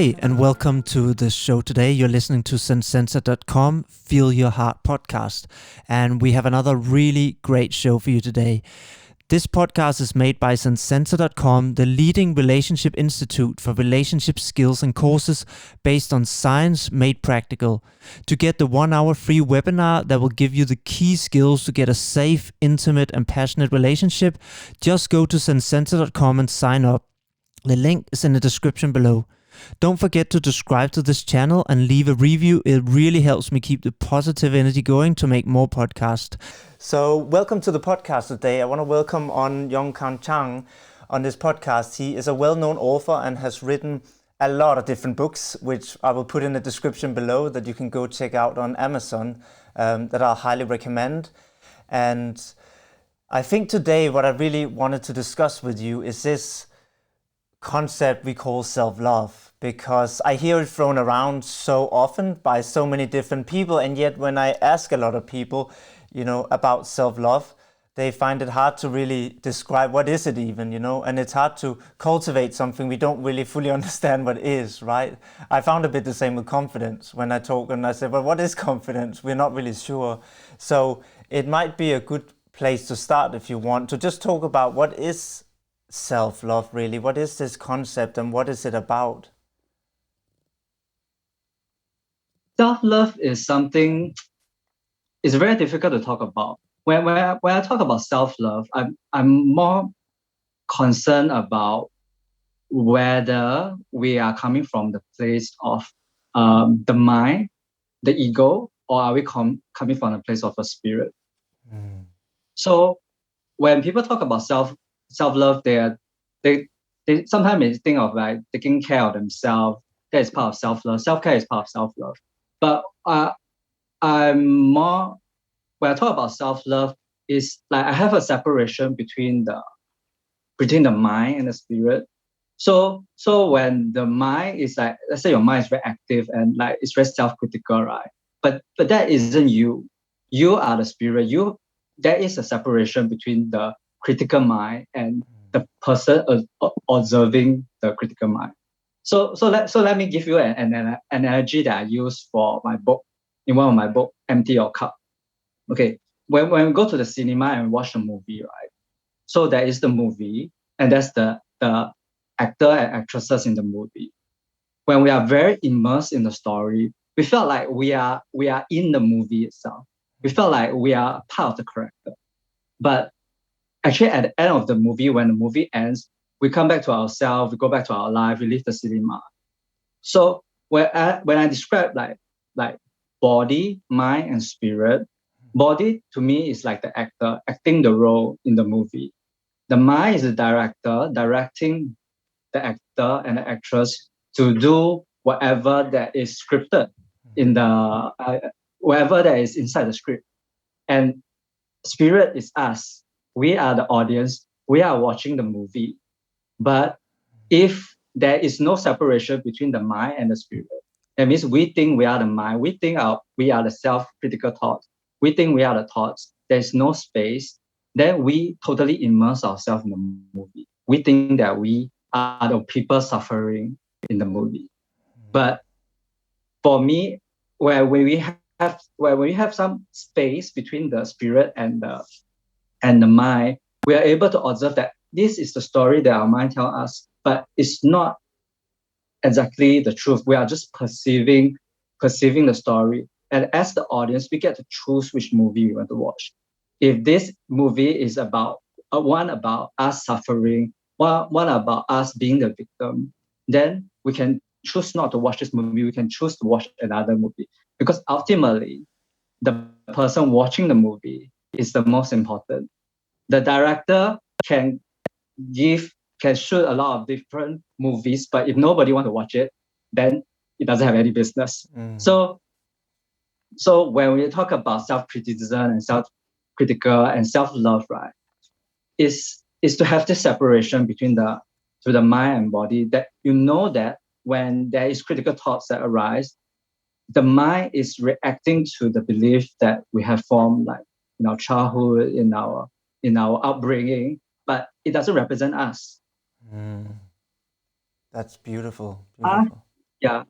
Hey, and welcome to the show today. You're listening to Zensensa.com, Feel Your Heart podcast. And we have another really great show for you today. This podcast is made by Zensensa.com, the leading relationship institute for relationship skills and courses based on science made practical. To get the 1-hour free webinar that will give you the key skills to get a safe, intimate, and passionate relationship, just go to Zensensa.com and sign up. The link is in the description below. Don't forget to subscribe to this channel and leave a review. It really helps me keep the positive energy going to make more podcasts. So welcome to the podcast today. I want to welcome on Yong Kang Chan on this podcast. He is a well-known author and has written a lot of different books, which I will put in the description below that you can go check out on Amazon, that I highly recommend. And I think today what I really wanted to discuss with you is this concept we call self-love, because I hear it thrown around so often by so many different people, and yet when I ask a lot of people, about self-love, they find it hard to really describe what is it even, and it's hard to cultivate something we don't really fully understand what is, right? I found a bit the same with confidence when I talk and I say, well, what is confidence? We're not really sure. So it might be a good place to start if you want to just talk about what is self-love really. What is this concept and what is it about? Self-love is something, it's very difficult to talk about. When I talk about self-love, I'm more concerned about whether we are coming from the place of the mind, the ego, or are we coming from the place of a spirit? So when people talk about self-love, they sometimes think of like taking care of themselves. That is part of self-love. Self-care is part of self-love. But I'm more, when I talk about self-love, is like I have a separation between the mind and the spirit. So when the mind is like, let's say your mind is very active and like it's very self-critical, right? But that isn't you. You are the spirit. There is a separation between the critical mind and the person observing the critical mind. So let me give you an analogy that I use for my book, in one of my book, Empty Your Cup. Okay, when we go to the cinema and watch a movie, right? So there is the movie, and that's the actor and actresses in the movie. When we are very immersed in the story, we felt like we are in the movie itself. We felt like we are part of the character. But actually, at the end of the movie, when the movie ends, we come back to ourselves, we go back to our life, we leave the cinema. So when I describe like body, mind, and spirit, body to me is like the actor acting the role in the movie. The mind is the director directing the actor and the actress to do whatever that is scripted in the whatever that is inside the script. And spirit is us. We are the audience. We are watching the movie. But if there is no separation between the mind and the spirit, that means we think we are the mind. We think we are the self-critical thoughts. We think we are the thoughts. There's no space. Then we totally immerse ourselves in the movie. We think that we are the people suffering in the movie. But for me, where we have some space between the spirit and the mind, we are able to observe that this is the story that our mind tells us, but it's not exactly the truth. We are just perceiving the story. And as the audience, we get to choose which movie we want to watch. If this movie is about one about us suffering, one about us being the victim, then we can choose not to watch this movie. We can choose to watch another movie, because ultimately, the person watching the movie is the most important. The director can shoot a lot of different movies, but if nobody want to watch it, then it doesn't have any business. So when we talk about self-criticism and self-critical and self-love, right, is to have this separation between the mind and body, that that when there is critical thoughts that arise, the mind is reacting to the belief that we have formed, like in our childhood, in our upbringing, but it doesn't represent us. That's beautiful. Yeah,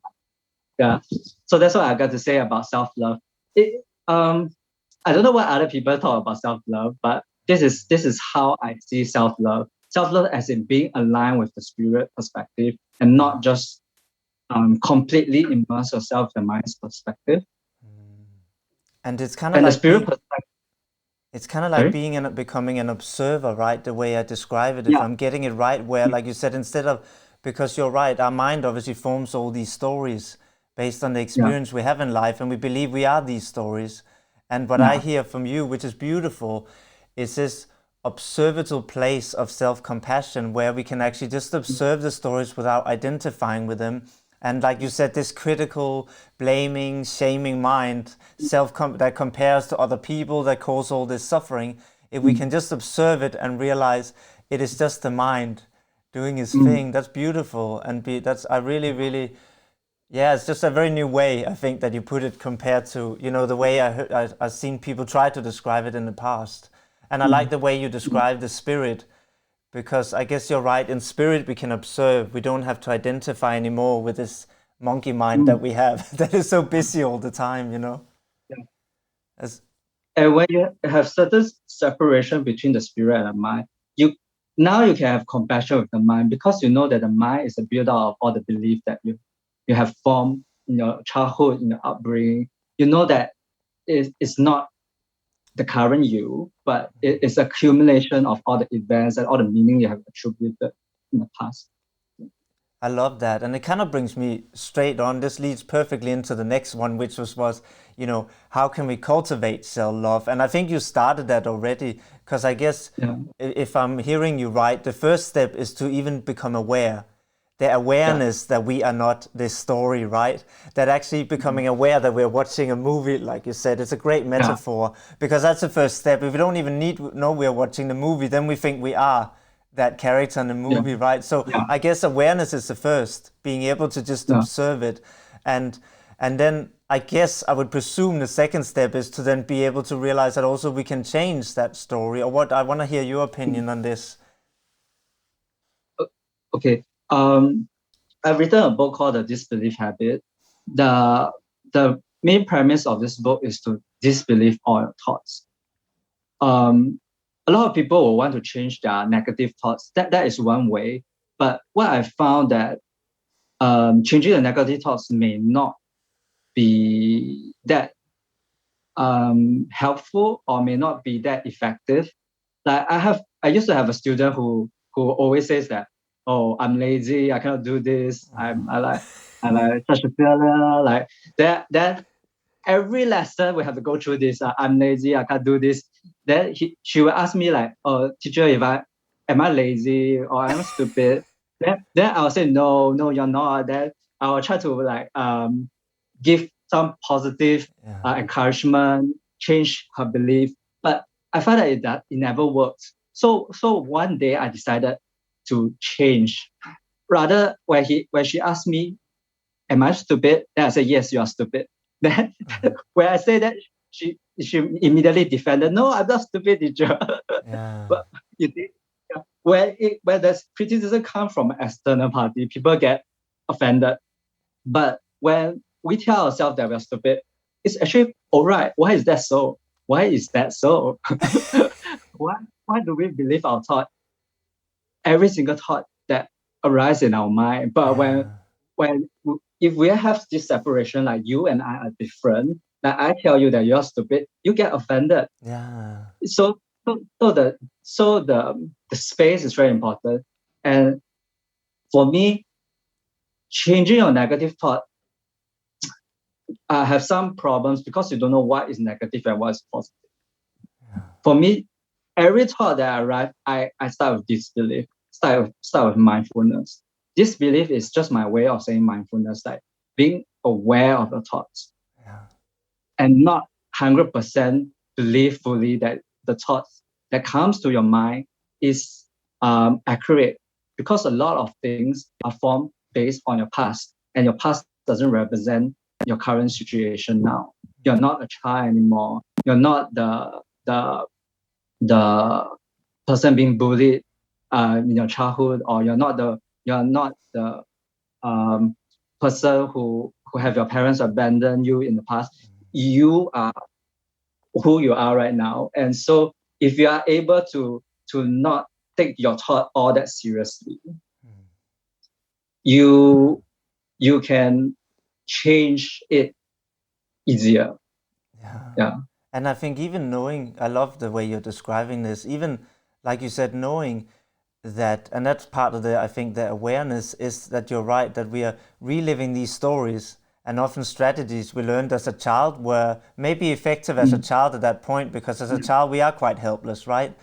yeah. So that's what I got to say about self-love. It I don't know what other people talk about self-love, but this is how I see self-love. Self-love as in being aligned with the spirit perspective and not just completely immerse yourself in the mind's perspective. And it's kind of And the like spirit being perspective, it's kind of like sorry? being and becoming an observer, right? The way I describe it, if Yeah. I'm getting it right, where, like you said, instead of, because you're right, our mind obviously forms all these stories based on the Yeah. experience we have in life, and we believe we are these stories. And what I Yeah. hear from you, which is beautiful, is this observable place of self-compassion where we can actually just observe the stories without identifying with them. And like you said, this critical, blaming, shaming mind, that compares to other people, that cause all this suffering, if we can Mm, just observe it and realize it is just the mind doing his mm, thing, that's beautiful. And that's, I really, really, yeah, it's just a very new way, I think, that you put it compared to, the way I've seen people try to describe it in the past. And I like mm, the way you mm, describe the spirit, because I guess you're right. In spirit, we can observe. We don't have to identify anymore with this monkey mind that mm. we have that is so busy all the time. Yeah. As, And when you have certain separation between the spirit and the mind, you now you can have compassion with the mind because you know that the mind is a build-up of all the belief that you have formed in your childhood, in your upbringing. You know that it's not the current you, but it's accumulation of all the events and all the meaning you have attributed in the past. I love that. And it kind of brings me straight on. This leads perfectly into the next one, which was, how can we cultivate self-love? And I think you started that already, because I guess Yeah, if I'm hearing you right, the first step is to even become aware. The yeah, awareness that we are not this story, right? That actually becoming aware that we're watching a movie, like you said, it's a great yeah, metaphor, because that's the first step. If we don't even know we're watching the movie, then we think we are that character in the yeah, movie, right? So yeah, I guess awareness is the first, being able to just yeah. observe it. And and then I guess I would presume the second step is to then be able to realize that also we can change that story. Or what, I want to hear your opinion on this. Okay. I've written a book called The Disbelief Habit. The the main premise of this book is to disbelieve all your thoughts. Um, a lot of people will want to change their negative thoughts. That is one way. But what I found that changing the negative thoughts may not be that helpful or may not be that effective. Like I used to have a student who always says that, oh, I'm lazy, I cannot do this, I'm like such a failure. Like that every lesson we have to go through this. I'm lazy, I can't do this. Then she will ask me like, oh, teacher, if I am I lazy or am I stupid? Then I'll say no, no, you're not. Then I will try to like give some positive Yeah. encouragement, change her belief. But I find that it never worked. So one day I decided to change. Rather, when she asked me, "Am I stupid?" Then I said, "Yes, you are stupid." Then when I say that, she immediately defended, "No, I'm not stupid, teacher." Yeah. But you see, yeah, where there's criticism come from an external party, people get offended. But when we tell ourselves that we're stupid, it's actually all right. Why is that so? Why is that so? why why do we believe our thought, every single thought that arises in our mind? But Yeah. when if we have this separation, like you and I are different, like I tell you that you're stupid, you get offended. Yeah. So the space is very important. And for me, changing your negative thought have some problems because you don't know what is negative and what is positive. For me, every thought that I arrive, I start with disbelief, start with mindfulness. Disbelief is just my way of saying mindfulness, like being aware of the thoughts Yeah. and not 100% believe fully that the thoughts that comes to your mind is accurate, because a lot of things are formed based on your past, and your past doesn't represent your current situation now. You're not a child anymore. You're not the the person being bullied in your childhood, or you're not the um, person who have your parents abandon you in the past. You are who you are right now. And so if you are able to not take your thought all that seriously, you can change it easier. Yeah. And I think even knowing, I love the way you're describing this, even like you said, knowing that, and that's part of the, I think the awareness is that you're right, that we are reliving these stories and often strategies we learned as a child were maybe effective as a child at that point, because as a child we are quite helpless, right?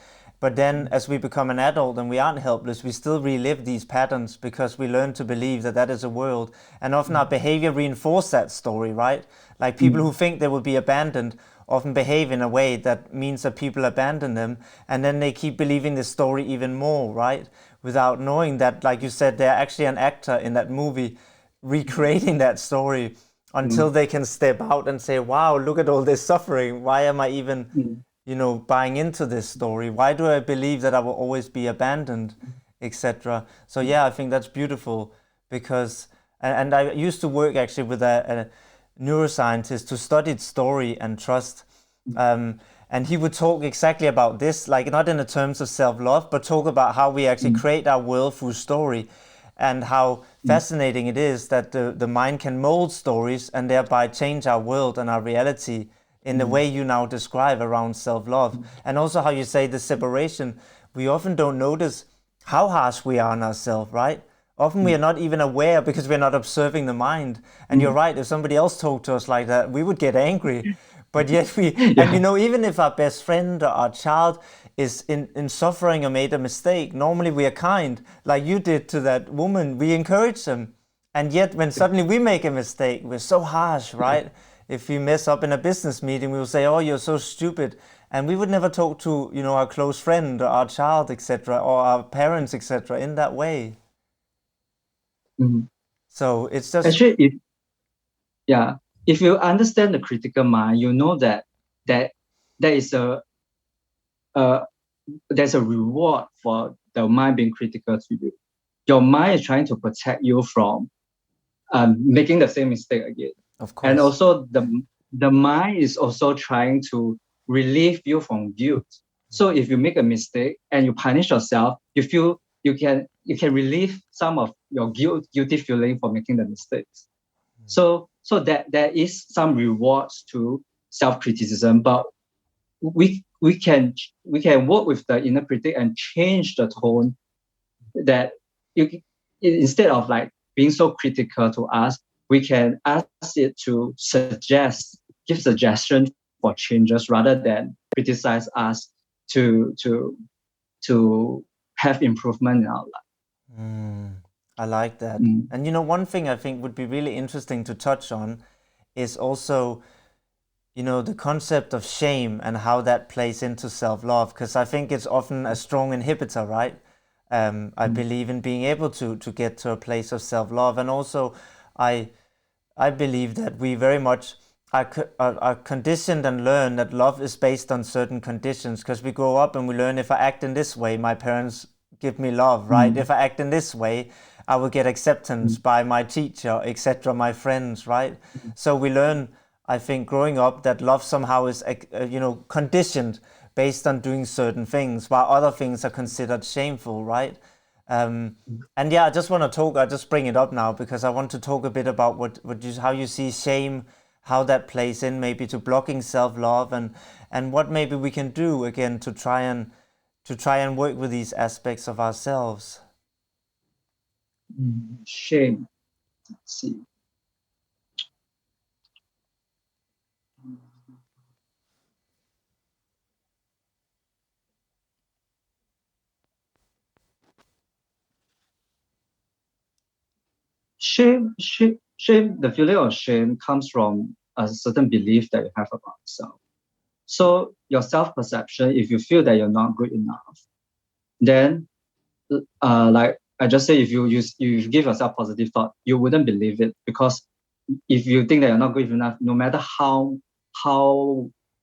But then as we become an adult and we aren't helpless, we still relive these patterns because we learn to believe that that is a world. And often our behavior reinforces that story, right? Like people who think they will be abandoned often behave in a way that means that people abandon them. And then they keep believing this story even more, right? Without knowing that, like you said, they're actually an actor in that movie recreating that story until they can step out and say, wow, look at all this suffering. Why am I even buying into this story? Why do I believe that I will always be abandoned, etc.? So yeah, I think that's beautiful because, and I used to work actually with a neuroscientist who studied story and trust. And he would talk exactly about this, like not in the terms of self-love, but talk about how we actually create our world through story, and how fascinating it is that the mind can mold stories and thereby change our world and our reality in the way you now describe around self-love. And also how you say the separation, we often don't notice how harsh we are on ourselves, right? Often we are not even aware because we're not observing the mind. And you're right, if somebody else talked to us like that, we would get angry. But yet and even if our best friend or our child is in suffering or made a mistake, normally we are kind, like you did to that woman, we encourage them. And yet when suddenly we make a mistake, we're so harsh, right? If we mess up in a business meeting, we will say, oh, you're so stupid. And we would never talk to, our close friend or our child, etc., or our parents, etc., in that way. So it's just Actually, if you understand the critical mind, you know that there is there's a reward for the mind being critical to you. Your mind is trying to protect you from making the same mistake again. of And course. also the mind is also trying to relieve you from guilt. So if you make a mistake and you punish yourself, you feel you can relieve some of your guilty feeling for making the mistakes. So that there is some rewards to self-criticism, but we can work with the inner critic and change the tone, that you, instead of like being so critical to us, we can ask it to give suggestions for changes rather than criticize us to have improvement in our life. I like that. And one thing I think would be really interesting to touch on is also, the concept of shame and how that plays into self-love, because I think it's often a strong inhibitor, right? I believe in being able to get to a place of self-love, and also I believe that we very much are conditioned and learn that love is based on certain conditions, because we grow up and we learn, if I act in this way, my parents give me love, right? If I act in this way, I will get acceptance by my teacher, etc., my friends, right? So we learn, I think, growing up, that love somehow is conditioned based on doing certain things, while other things are considered shameful, right? And yeah, I just want to talk. I just bring it up now because I want to talk a bit about how you see shame, how that plays in maybe to blocking self-love, and what maybe we can do again to try and work with these aspects of ourselves. Shame. Let's see. Shame. The feeling of shame comes from a certain belief that you have about yourself. So your self-perception, if you feel that you're not good enough, then like I just say, if you give yourself positive thought, you wouldn't believe it, because if you think that you're not good enough, no matter how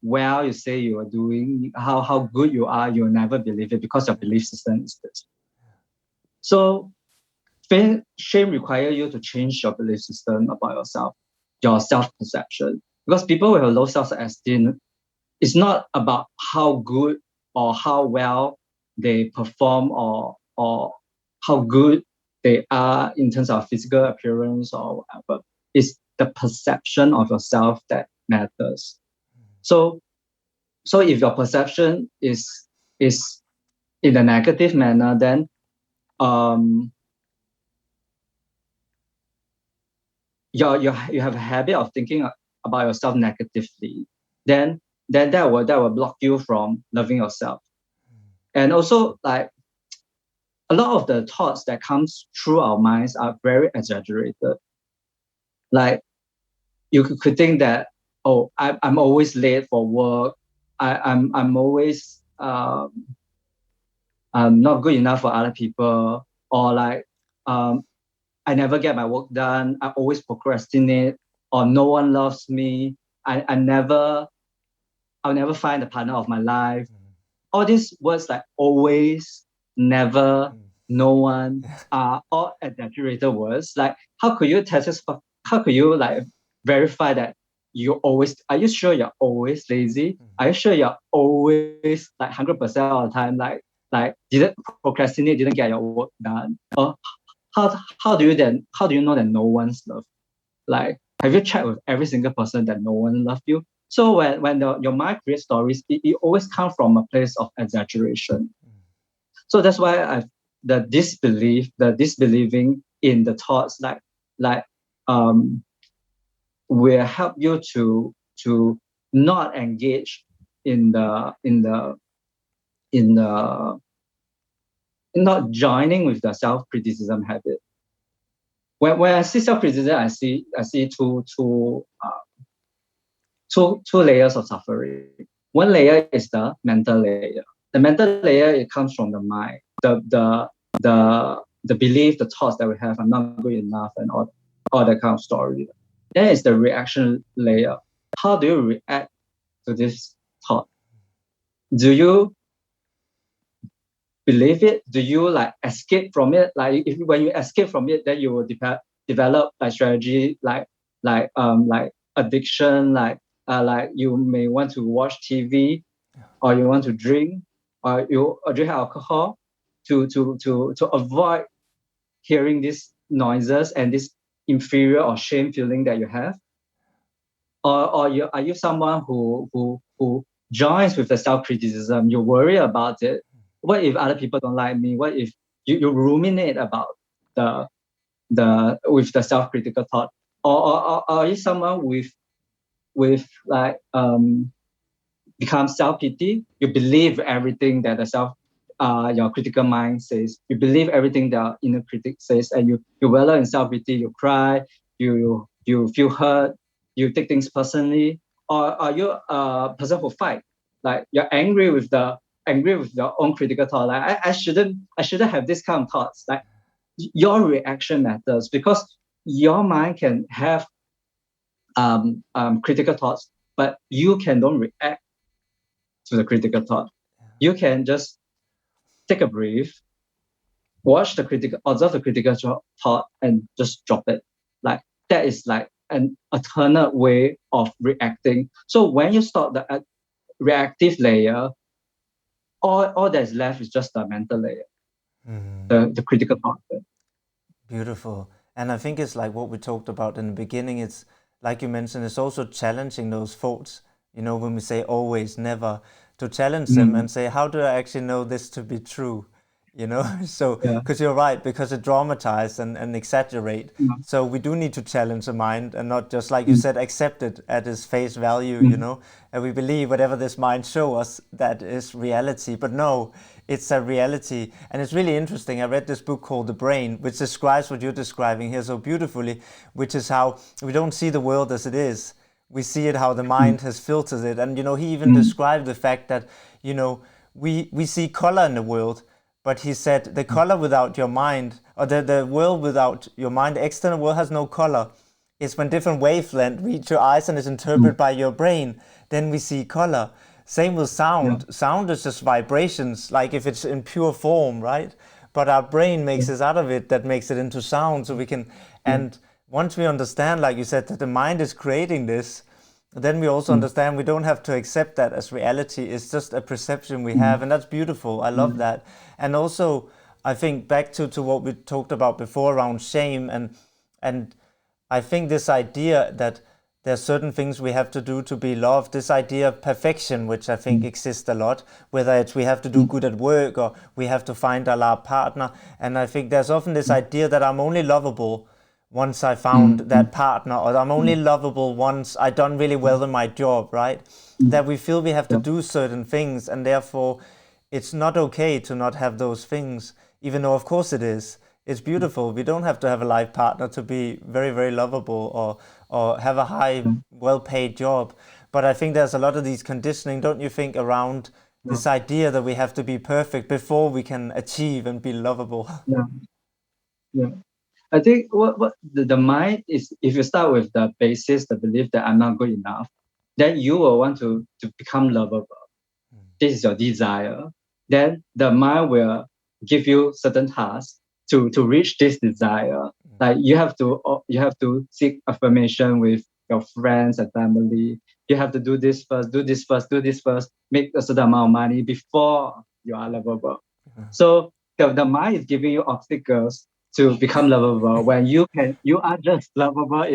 well you say you are doing, how good you are, you'll never believe it because your belief system is this. So shame requires you to change your belief system about yourself, your self-perception. Because people with a low self-esteem, it's not about how good or how well they perform or how good they are in terms of physical appearance or whatever. It's the perception of yourself that matters. So if your perception is in a negative manner, then you have a habit of thinking about yourself negatively, then that will block you from loving yourself. And also, like, a lot of the thoughts that comes through our minds are very exaggerated. Like, you could think that, oh, I'm always late for work. I'm always not good enough for other people, or like I never get my work done. I always procrastinate, or no one loves me. I'll never find the partner of my life. All these words like always, never, no one are all exaggerated words. Like, how could you how could you like verify that are you sure you're always lazy? Are you sure you're always like 100% of the time, like didn't procrastinate, didn't get your work done? Or how do you know that no one's loved? Like, have you checked with every single person that no one loved you? So when your mind creates stories, it always comes from a place of exaggeration. So that's why the disbelieving in the thoughts, like will help you to not engage in not joining with the self-criticism habit. When I see self-criticism, I see two layers of suffering. One layer is the mental layer. The mental layer, it comes from the mind, the belief, the thoughts that we have, I'm not good enough, and all that kind of story. Then is the reaction layer. How do you react to this thought? Do you believe it? Do you like escape from it? Like, when you escape from it, then you will develop a strategy like addiction, like you may want to watch TV, or you want to drink, or drink alcohol to avoid hearing these noises and this inferior or shame feeling that you have. Or are you someone who joins with the self-criticism? You worry about it. What if other people don't like me? What if you ruminate about the with the self-critical thought? Or are you someone with like become self-pity? You believe everything that your critical mind says. You believe everything that inner critic says, and you wallow in self-pity. You cry. You feel hurt. You take things personally. Or are you a person who fight? Like, you're angry with your own critical thought. Like, I shouldn't have this kind of thoughts. Like, your reaction matters, because your mind can have critical thoughts, but you can don't react to the critical thought. You can just take a breath, observe the critical thought, and just drop it. Like, that is like an alternate way of reacting. So when you stop the reactive layer, all that's left is just the mental layer, the critical thought. Beautiful. And I think it's like what we talked about in the beginning. It's like you mentioned, it's also challenging those thoughts. When we say always, never, to challenge them and say, how do I actually know this to be true? So, because you're right, because it dramatize and exaggerate. So we do need to challenge the mind and not just, like you said, accept it at its face value, and we believe whatever this mind show us, that is reality. But no, it's a reality. And it's really interesting. I read this book called The Brain, which describes what you're describing here so beautifully, which is how we don't see the world as it is. We see it how the mind has filtered it. And, he even described the fact that, we see color in the world, but he said the color without your mind, or the world without your mind, the external world has no color. It's when different wavelengths reach your eyes and is interpreted by your brain, then we see color. Same with sound. Sound is just vibrations, like if it's in pure form, right? but our brain makes this out of it, that makes it into sound, so we can. And once we understand, like you said, that the mind is creating this, then we also understand we don't have to accept that as reality. It's just a perception we have, and that's beautiful. I love that. And also, I think back to what we talked about before around shame, and I think this idea that there's certain things we have to do to be loved, this idea of perfection, which I think exists a lot, whether it's we have to do good at work or we have to find a love partner. And I think there's often this idea that I'm only lovable once I found that partner, or I'm only lovable once I done really well in my job, right? That we feel we have to do certain things, and therefore it's not okay to not have those things, even though of course it is. It's beautiful. We don't have to have a life partner to be very, very lovable, or have a high, well-paid job. But I think there's a lot of these conditioning, don't you think, around this idea that we have to be perfect before we can achieve and be lovable. Yeah. I think what the mind is, if you start with the basis, the belief that I'm not good enough, then you will want to become lovable. This is your desire. Then the mind will give you certain tasks to reach this desire. Like you have to seek affirmation with your friends and family. You have to do this first, do this first, do this first, make a certain amount of money before you are lovable. So the mind is giving you obstacles to become lovable when you are just lovable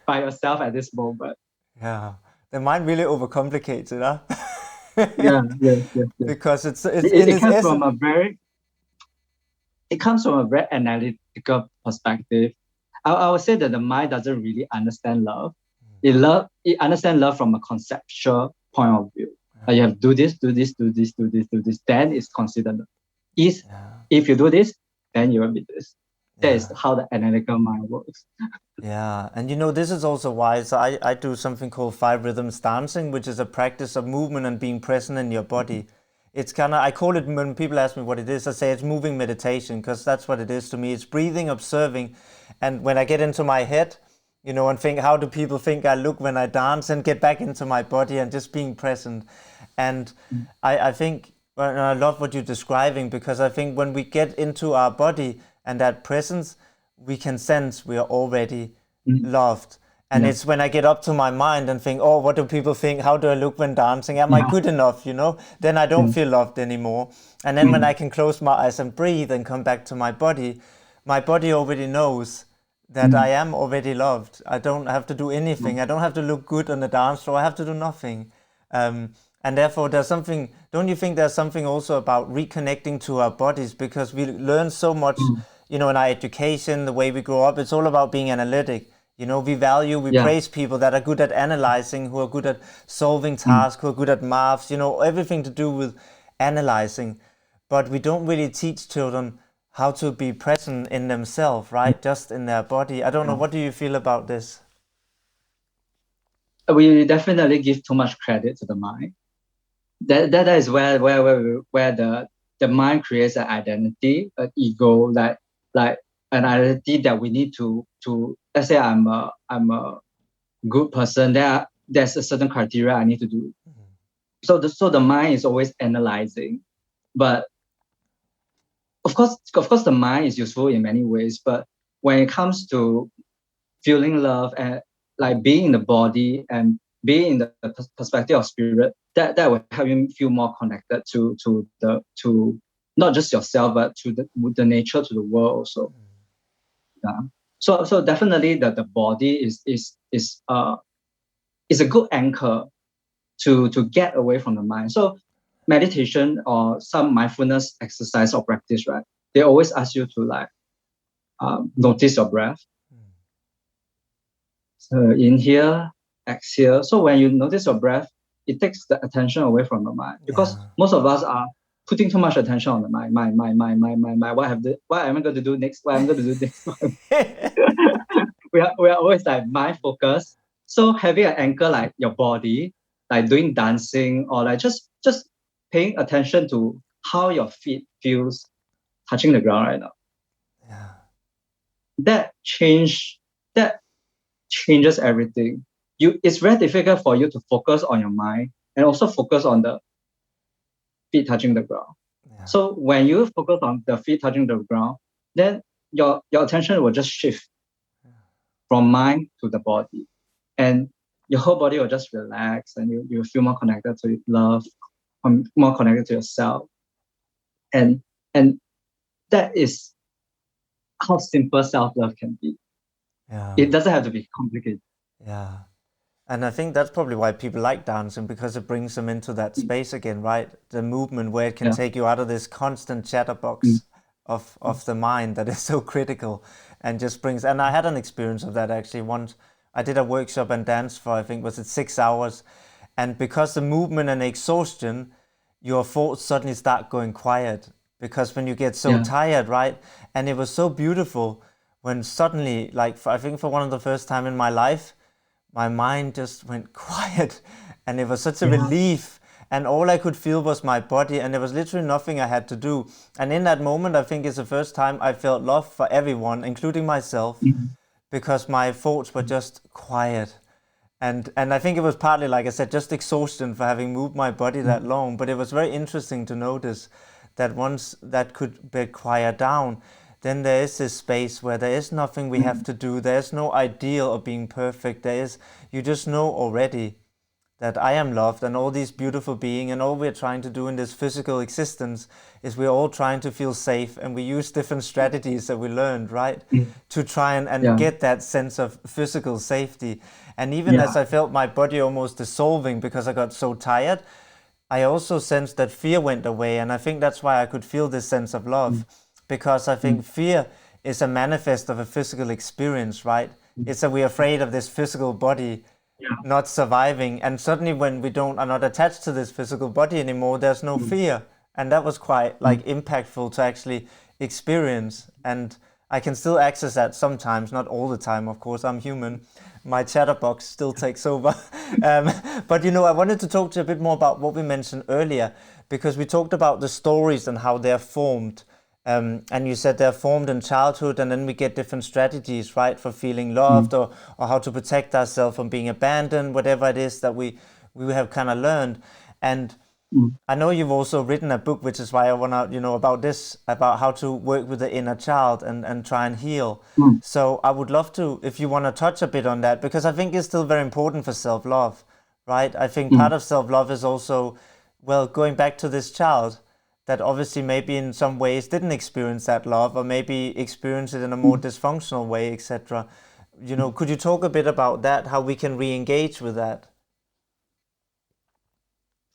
by yourself at this moment. Yeah, the mind really overcomplicates it, huh? Yeah, yes. Because it's It, in it its comes from essence. a very it comes from a very analytical perspective. I would say that the mind doesn't really understand love. It understands love from a conceptual point of view. Like you have to do this, do this, do this, do this, do this. Then it's considered is if you do this, then you will be this. That is how the analytical mind works. Yeah, and this is also why I do something called 5 rhythms dancing, which is a practice of movement and being present in your body. It's kind of, I call it, when people ask me what it is, I say it's moving meditation, because that's what it is to me. It's breathing, observing. And when I get into my head, and think, how do people think I look when I dance, and get back into my body and just being present. And I think, well, I love what you're describing, because I think when we get into our body and that presence, we can sense we are already loved. And it's when I get up to my mind and think, oh, what do people think? How do I look when dancing? Am I good enough? Then I don't feel loved anymore. And then when I can close my eyes and breathe and come back to my body already knows that I am already loved. I don't have to do anything. I don't have to look good on the dance floor. I have to do nothing. And therefore, there's something, don't you think there's something also about reconnecting to our bodies? Because we learn so much, in our education, the way we grow up, it's all about being analytic. We praise people that are good at analyzing, who are good at solving tasks, who are good at maths, everything to do with analyzing. But we don't really teach children how to be present in themselves, right? Just in their body. I don't know. What do you feel about this? We definitely give too much credit to the mind. That is where the mind creates an identity, an ego, like an identity that we need to let's say I'm a good person. There's a certain criteria I need to do. So the mind is always analyzing, but of course the mind is useful in many ways. But when it comes to feeling love and like being in the body and being in the perspective of spirit, that will help you feel more connected to not just yourself but to the nature, to the world also. Yeah. So definitely the body is a good anchor to get away from the mind. So meditation or some mindfulness exercise or practice, right? They always ask you to like notice your breath. So inhale, exhale. So when you notice your breath, it takes the attention away from the mind, because most of us are putting too much attention on the mind. What am I going to do next? What am I going to do next? we are always like mind focused. So having an anchor like your body, like doing dancing or like just paying attention to how your feet feels touching the ground right now. Yeah. That changes everything. It's very difficult for you to focus on your mind and also focus on the feet touching the ground. So when you focus on the feet touching the ground, then your attention will just shift from mind to the body, and your whole body will just relax, and you feel more connected to love, more connected to yourself, and that is how simple self-love can be. It doesn't have to be complicated. Yeah. And I think that's probably why people like dancing, because it brings them into that space again, right? The movement where it can take you out of this constant chatterbox of the mind that is so critical, and just brings. And I had an experience of that actually once. I did a workshop and dance for, I think, was it 6 hours? And because the movement and exhaustion, your thoughts suddenly start going quiet, because when you get so tired, right? And it was so beautiful when suddenly, like, I think for one of the first time in my life, my mind just went quiet, and it was such a relief, and all I could feel was my body, and there was literally nothing I had to do. And in that moment, I think it's the first time I felt love for everyone, including myself, because my thoughts were just quiet. And I think it was partly, like I said, just exhaustion for having moved my body that long. But it was very interesting to notice that once that could be quiet down, then there is this space where there is nothing we have to do. There's no ideal of being perfect. You just know already that I am loved, and all these beautiful beings, and all we're trying to do in this physical existence is we're all trying to feel safe, and we use different strategies that we learned, right, to try and get that sense of physical safety. And even as I felt my body almost dissolving because I got so tired, I also sensed that fear went away, and I think that's why I could feel this sense of love, because I think fear is a manifest of a physical experience, right? It's that we're afraid of this physical body not surviving, and suddenly when we are not attached to this physical body anymore, there's no fear. And that was quite like impactful to actually experience. And I can still access that sometimes, not all the time, of course. I'm human, my chatterbox still takes over. But I wanted to talk to you a bit more about what we mentioned earlier, because we talked about the stories and how they're formed. And you said they're formed in childhood, and then we get different strategies, right, for feeling loved, or how to protect ourselves from being abandoned, whatever it is that we have kind of learned. And I know you've also written a book, which is why I want to, about this, about how to work with the inner child and try and heal. So I would love to, if you want to touch a bit on that, because I think it's still very important for self-love, right? I think part of self-love is also, well, going back to this child that obviously maybe in some ways didn't experience that love, or maybe experience it in a more dysfunctional way, etc. Could you talk a bit about that, how we can re-engage with that?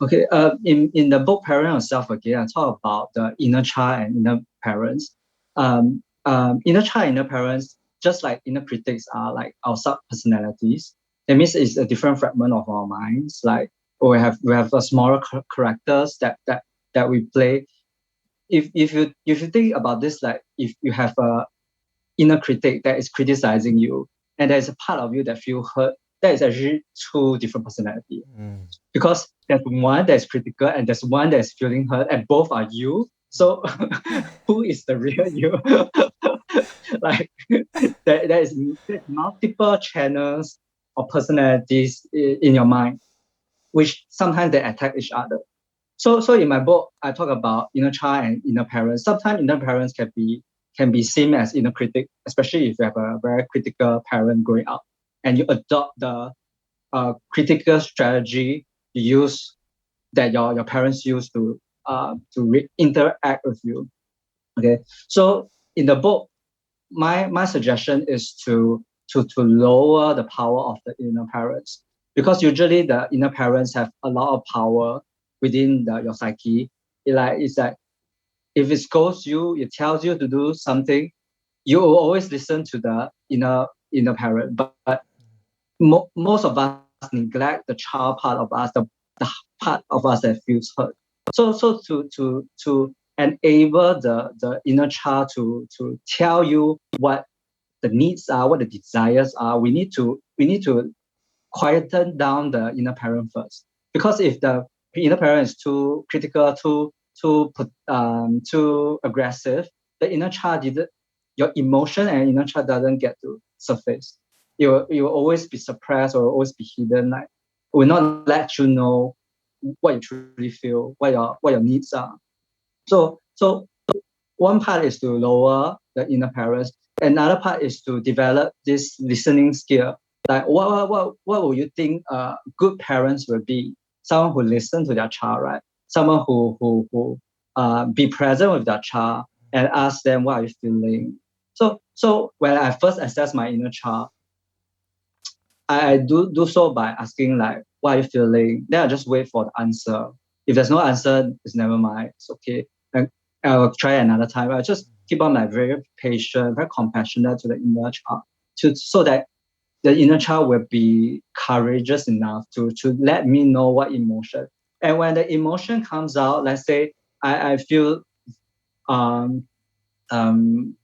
Okay, in the book Parent Yourself Again, I talk about the inner child and inner parents. Inner child, inner parents, just like inner critics are like our sub personalities. That means it's a different fragment of our minds. Like we have a smaller characters that we play. If you think about this, like if you have a inner critic that is criticizing you, and there's a part of you that feel hurt, that is actually two different personalities. Because there's one that's critical and there's one that's feeling hurt, and both are you. So who is the real you? Like there's multiple channels or personalities in your mind, which sometimes they attack each other. So in my book, I talk about inner child and inner parents. Sometimes inner parents can be seen as inner critic, especially if you have a very critical parent growing up, and you adopt the critical strategy you use that your parents use to interact with you. Okay, so in the book, my suggestion is to lower the power of the inner parents, because usually the inner parents have a lot of power within your psyche. It's like if it scolds you, it tells you to do something, you will always listen to the inner parent. But most of us neglect the child part of us, the part of us that feels hurt. So to enable the inner child to tell you what the needs are, what the desires are, we need to quieten down the inner parent first. Because if the inner parent is too critical, too aggressive, the inner child your emotion and inner child doesn't get to surface. You will always be suppressed or always be hidden. Like will not let you know what you truly feel, what your needs are. So So one part is to lower the inner parents. Another part is to develop this listening skill. Like what will you think good parents will be? Someone who listen to their child, right? Someone who be present with their child and ask them what are you feeling. So when I first assess my inner child, I do so by asking like, what are you feeling? Then I just wait for the answer. If there's no answer, it's never mind. It's okay. And I'll try another time. I just keep on like very patient, very compassionate to the inner child, so that the inner child will be courageous enough to let me know what emotion. And when the emotion comes out, let's say I feel um um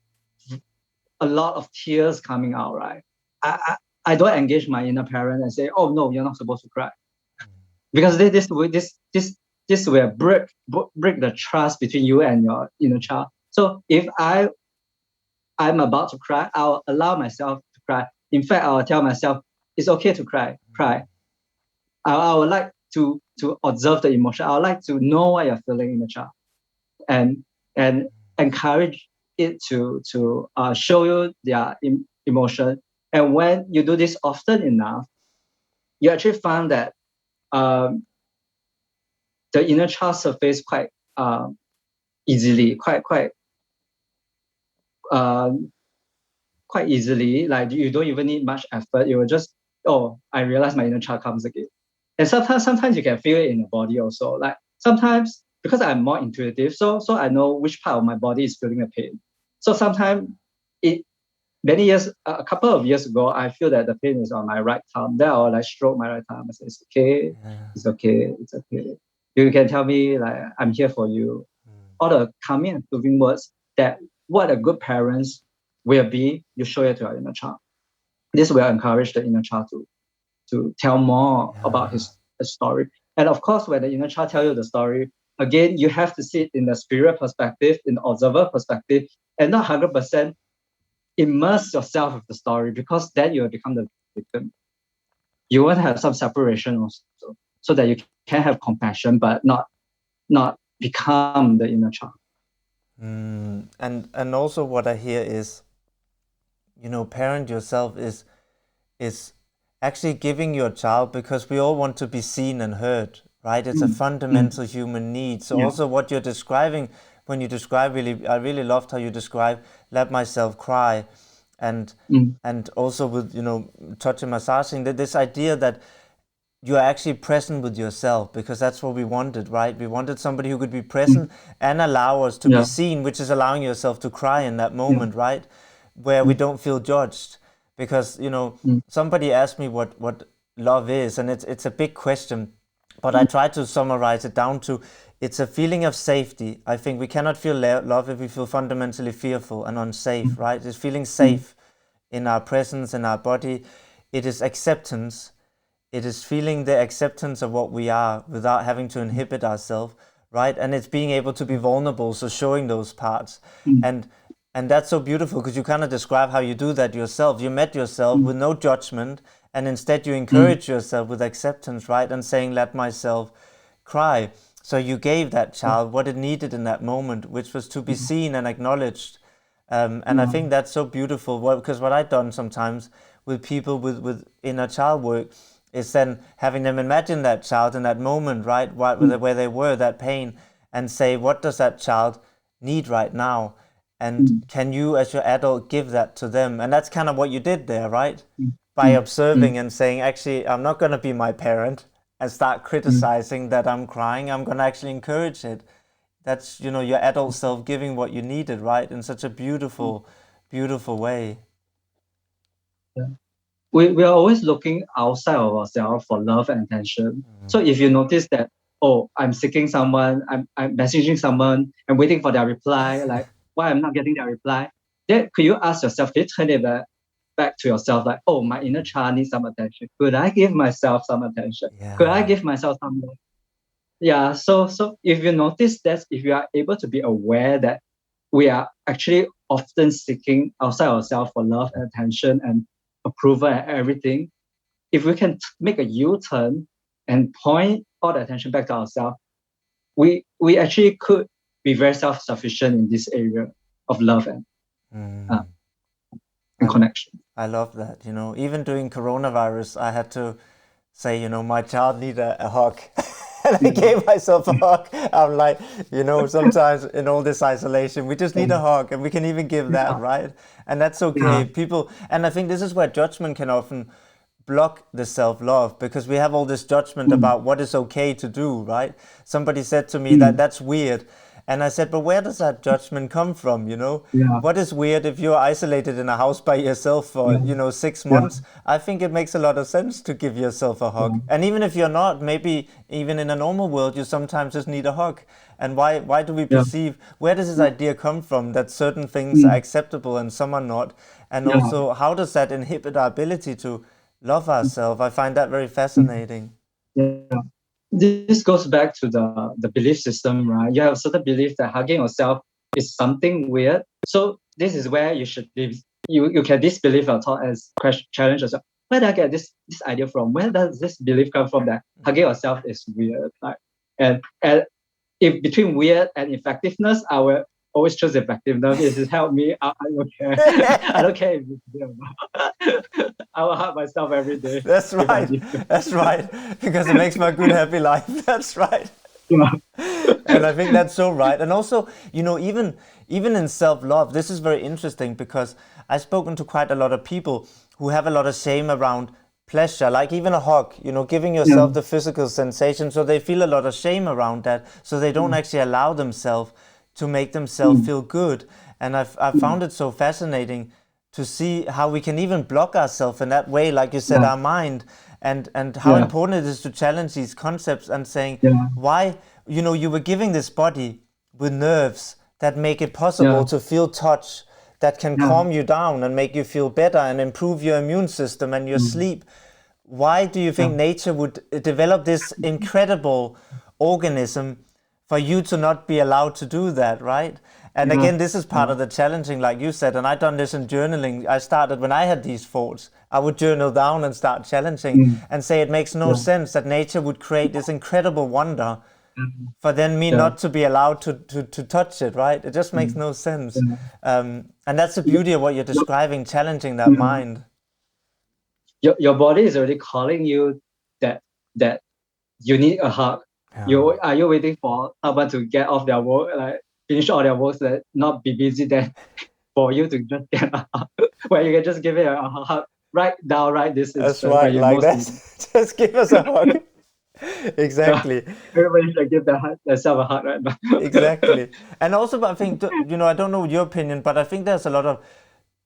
a lot of tears coming out, right? I, I, I don't engage my inner parent and say, "Oh no, you're not supposed to cry," because this will break the trust between you and your inner child. So if I'm about to cry, I'll allow myself to cry. In fact, I'll tell myself it's okay to cry. I would like to observe the emotion. I would like to know what you're feeling in the child, and and encourage it to show you their emotion. And when you do this often enough, you actually find that um, the inner child surface quite easily, um, quite easily. Like you don't even need much effort. You will just, oh, I realize my inner child comes again. And sometimes you can feel it in your body also. Like sometimes because I'm more intuitive, so I know which part of my body is feeling the pain. So sometimes it a couple of years ago, I feel that the pain is on my right thumb. Then I'll like stroke my right thumb. I say, it's okay, it's okay, it's okay. You can tell me like I'm here for you. All the calming and soothing words that what a good parents will be, you show it to your inner child. This will encourage the inner child to tell more about his story. And of course, when the inner child tell you the story, again, you have to see it in the spirit perspective, in the observer perspective, and not 100% immerse yourself with the story, because then you will become the victim. You want to have some separation also, so that you can have compassion, but not become the inner child. And also what I hear is, parent yourself is actually giving your child, because we all want to be seen and heard, right? It's a fundamental human need. So also what you're describing, when you describe, I really loved how you describe let myself cry, and also with touching, massaging, that this idea that you are actually present with yourself, because that's what we wanted, right? We wanted somebody who could be present and allow us to be seen, which is allowing yourself to cry in that moment, right? Where we don't feel judged. Because somebody asked me what love is, and it's a big question, but I try to summarize it down to, it's a feeling of safety. I think we cannot feel love if we feel fundamentally fearful and unsafe, right? It's feeling safe in our presence, in our body. It is acceptance. It is feeling the acceptance of what we are without having to inhibit ourselves, right? And it's being able to be vulnerable, so showing those parts. And that's so beautiful, because you kind of describe how you do that yourself. You met yourself with no judgment, and instead you encourage yourself with acceptance, right? And saying, let myself cry. So you gave that child what it needed in that moment, which was to be seen and acknowledged. And I think that's so beautiful, because what I've done sometimes with people with inner child work is then having them imagine that child in that moment, right, where they were, that pain, and say, what does that child need right now? And can you, as your adult, give that to them? And that's kind of what you did there, right? By observing and saying, actually, I'm not going to be my parent and start criticizing that I'm crying. I'm going to actually encourage it. That's, your adult self giving what you needed, right? In such a beautiful, beautiful way. Yeah. We are always looking outside of ourselves for love and attention. So if you notice that, oh, I'm seeking someone, I'm messaging someone, I'm waiting for their reply, like why I'm not getting their reply, then could you ask yourself, can you turn it back to yourself, like, oh, my inner child needs some attention. Could I give myself some attention? Could I give myself some love? Yeah, so if you notice that, if you are able to be aware that we are actually often seeking outside ourselves for love and attention and approval and everything, if we can make a U-turn and point all the attention back to ourselves, we actually could be very self-sufficient in this area of love uh, and connection. I love that. Even during coronavirus, I had to say, my child need a hug. And I gave myself a hug. I'm like, sometimes in all this isolation, we just need a hug, and we can even give that, right? And that's okay. People, and I think this is where judgment can often block the self-love, because we have all this judgment about what is okay to do, right? Somebody said to me that that's weird. And I said, but where does that judgment come from, What is weird if you're isolated in a house by yourself for, 6 months? I think it makes a lot of sense to give yourself a hug. And even if you're not, maybe even in a normal world, you sometimes just need a hug. And why do we perceive, where does this idea come from that certain things are acceptable and some are not? And also, how does that inhibit our ability to love ourselves? I find that very fascinating. Yeah. This goes back to the belief system, right? You have a certain belief that hugging yourself is something weird. So this is where you should live. You can disbelieve your thought as challenge yourself. Where did I get this idea from? Where does this belief come from that hugging yourself is weird? Like, and if between weird and effectiveness, I will always choose effectiveness. If it help me, I don't care. I don't care if it's weird. I will hug myself every day. That's right. That's right. Because it makes my good, happy life. That's right. Yeah. And I think that's so right. And also, even in self-love, this is very interesting, because I've spoken to quite a lot of people who have a lot of shame around pleasure, like even a hug, giving yourself the physical sensation. So they feel a lot of shame around that. So they don't actually allow themselves to make themselves feel good. And I've found it so fascinating to see how we can even block ourselves in that way, like you said, our mind, and how important it is to challenge these concepts and saying, why, you were giving this body with nerves that make it possible to feel touch, that can calm you down and make you feel better and improve your immune system and your sleep. Why do you think nature would develop this incredible organism for you to not be allowed to do that, right? And again, this is part of the challenging, like you said, and I've done this in journaling. I started when I had these thoughts. I would journal down and start challenging and say it makes no sense that nature would create this incredible wonder for then me not to be allowed to touch it, right? It just makes no sense. And that's the beauty of what you're describing, challenging that mind. Your body is already calling you that you need a hug. Are you waiting for someone to get off their work, like finish all their work, that not be busy, then for you to just get a hug, where you can just give it a hug right now, right this is right, like that. Just give us a hug. Exactly. Everybody should give themselves a hug right now. Exactly. And also, I think, I don't know your opinion, but I think there's a lot of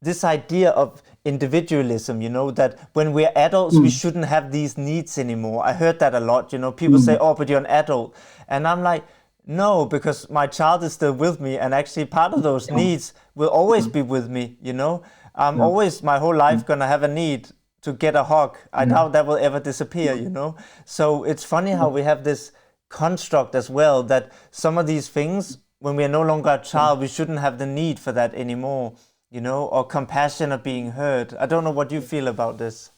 this idea of individualism, that when we're adults, we shouldn't have these needs anymore. I heard that a lot, people say, oh, but you're an adult. And I'm like, no, because my child is still with me, and actually part of those needs will always be with me, I'm always, my whole life, gonna have a need to get a hug. I doubt that will ever disappear, So it's funny how we have this construct as well, that some of these things, when we are no longer a child, we shouldn't have the need for that anymore, or compassion of being heard. I don't know what you feel about this.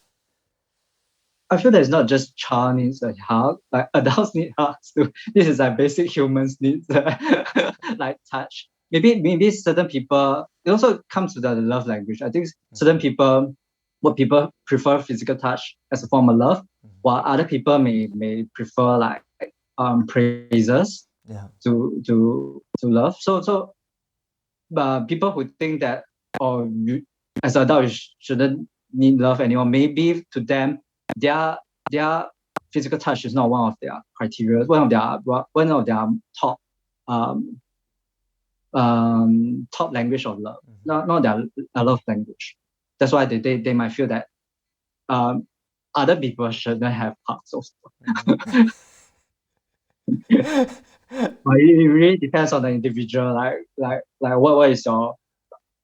I feel that it's not just child needs a hug, like adults need hugs too. This is like basic humans needs, like touch. Maybe certain people, it also comes to the love language. I think certain people prefer physical touch as a form of love, while other people may prefer like praises to love. So people who think that as an adult you shouldn't need love anymore, maybe to them their physical touch is not one of their criteria, one of their top top language of love, not their love language. That's why they might feel that other people shouldn't have hugs also. But it really depends on the individual, like what is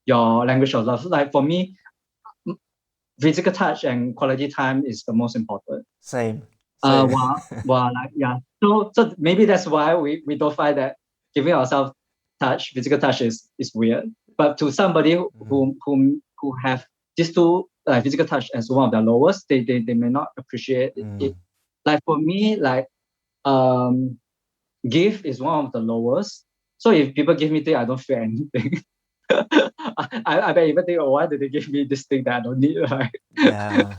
your language of love. Like for me, physical touch and quality time is the most important. Same. So maybe that's why we don't find that giving ourselves physical touch is weird. But to somebody who have these two, physical touch as one of the lowest, they may not appreciate it. Like for me, like gift is one of the lowest. So if people give me things, I don't feel anything. I may even think, oh, why did they give me this thing that I don't need, right? Yeah.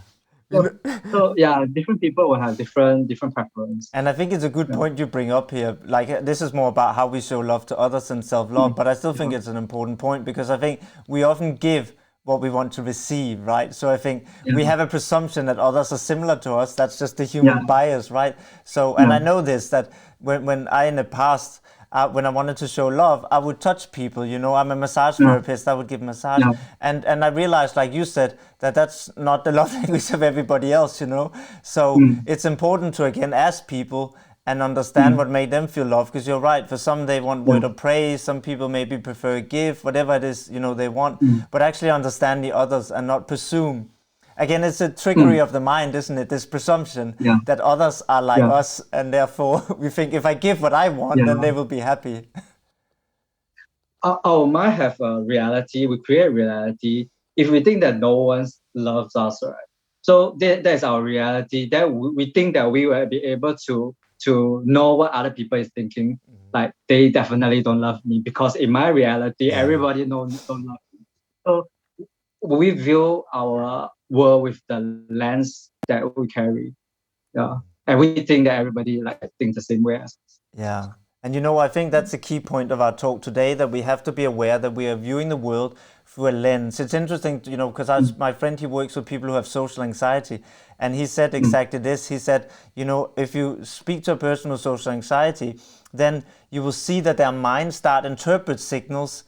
So yeah, different people will have different preference. And I think it's a good point you bring up here. Like, this is more about how we show love to others and self-love, but I still think it's an important point, because I think we often give what we want to receive, right? So I think we have a presumption that others are similar to us. That's just the human bias, right? So, and I know this, that when I in the past, when I wanted to show love, I would touch people. I'm a massage therapist. I would give massage, and I realized, like you said, that that's not the love language of everybody else. So it's important to again ask people and understand what made them feel loved. Because you're right, for some they want word of praise. Some people maybe prefer a gift, whatever it is they want. But actually understand the others and not presume. Again, it's a trickery of the mind, isn't it? This presumption that others are like us, and therefore we think if I give what I want, then they will be happy. Our mind have a reality. We create reality. If we think that no one loves us, right? So that's our reality. That we think that we will be able to know what other people is thinking. Like, they definitely don't love me, because in my reality, everybody don't love me. So we view our world with the lens that we carry. Yeah. And we think that everybody thinks the same way as us. Yeah. And I think that's a key point of our talk today, that we have to be aware that we are viewing the world through a lens. It's interesting, because my friend, he works with people who have social anxiety, and he said exactly this. He said, if you speak to a person with social anxiety, then you will see that their mind start interpret signals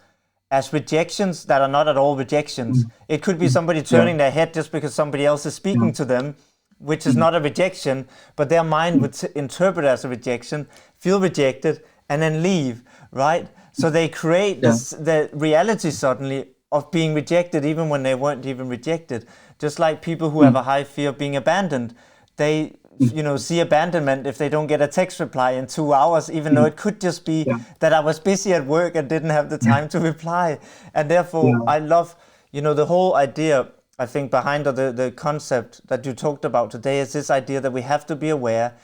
as rejections that are not at all rejections. It could be somebody turning their head just because somebody else is speaking to them, which is not a rejection, but their mind would interpret as a rejection, feel rejected, and then leave, right? So they create the reality suddenly of being rejected, even when they weren't even rejected. Just like people who have a high fear of being abandoned, they see abandonment if they don't get a text reply in 2 hours, even though it could just be that I was busy at work and didn't have the time to reply. And therefore, I love, the whole idea, I think, behind the concept that you talked about today is this idea that we have to be aware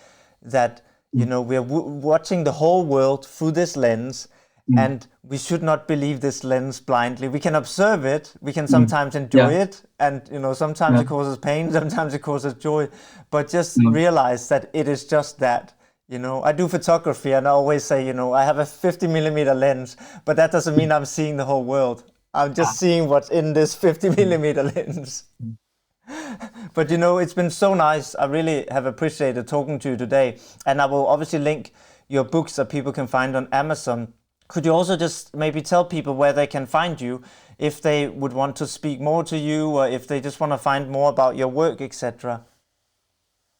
that, we're watching the whole world through this lens, and we should not believe this lens blindly. We can observe it, we can sometimes enjoy it, and sometimes it causes pain, sometimes it causes joy, but just realize that it is just that. I do photography, and I always say, I have a 50mm lens, but that doesn't mean I'm seeing the whole world. I'm just seeing what's in this 50mm lens. But it's been so nice. I really have appreciated talking to you today. And I will obviously link your books that people can find on Amazon. Could you also just maybe tell people where they can find you if they would want to speak more to you, or if they just want to find more about your work, etc.?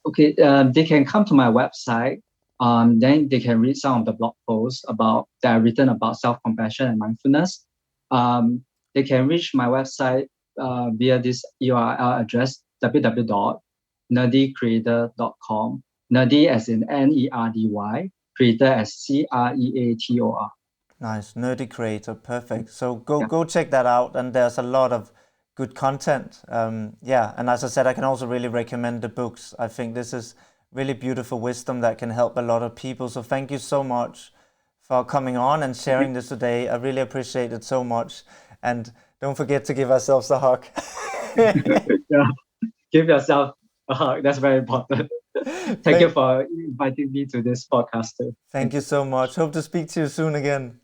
Okay, they can come to my website. Then they can read some of the blog posts that are written about self-compassion and mindfulness. They can reach my website via this URL address, www.nerdycreator.com. Nerdy as in NERDY, creator as CREATOR. Nice, Nerdy Creator, perfect. So go check that out, and there's a lot of good content. And as I said, I can also really recommend the books. I think this is really beautiful wisdom that can help a lot of people. So thank you so much for coming on and sharing this today. I really appreciate it so much. And don't forget to give ourselves a hug. Give yourself a hug. That's very important. Thank you for inviting me to this podcast too. Thank you so much. Hope to speak to you soon again.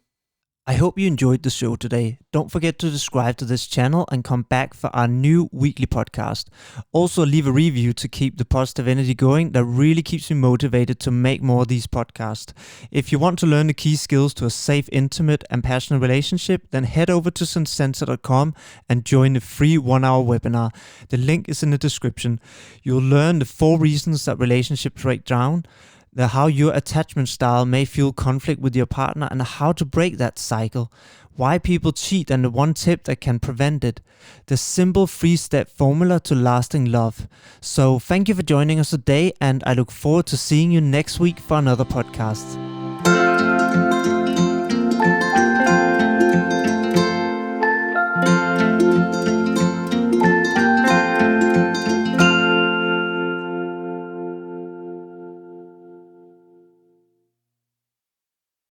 I hope you enjoyed the show today. Don't forget to subscribe to this channel and come back for our new weekly podcast. Also, leave a review to keep the positive energy going. That really keeps me motivated to make more of these podcasts. If you want to learn the key skills to a safe, intimate, and passionate relationship, then head over to Zensensa.com and join the free 1-hour webinar. The link is in the description. You'll learn the 4 reasons that relationships break down, how your attachment style may fuel conflict with your partner, and how to break that cycle, why people cheat and the 1 tip that can prevent it, the simple 3-step formula to lasting love. So thank you for joining us today, and I look forward to seeing you next week for another podcast.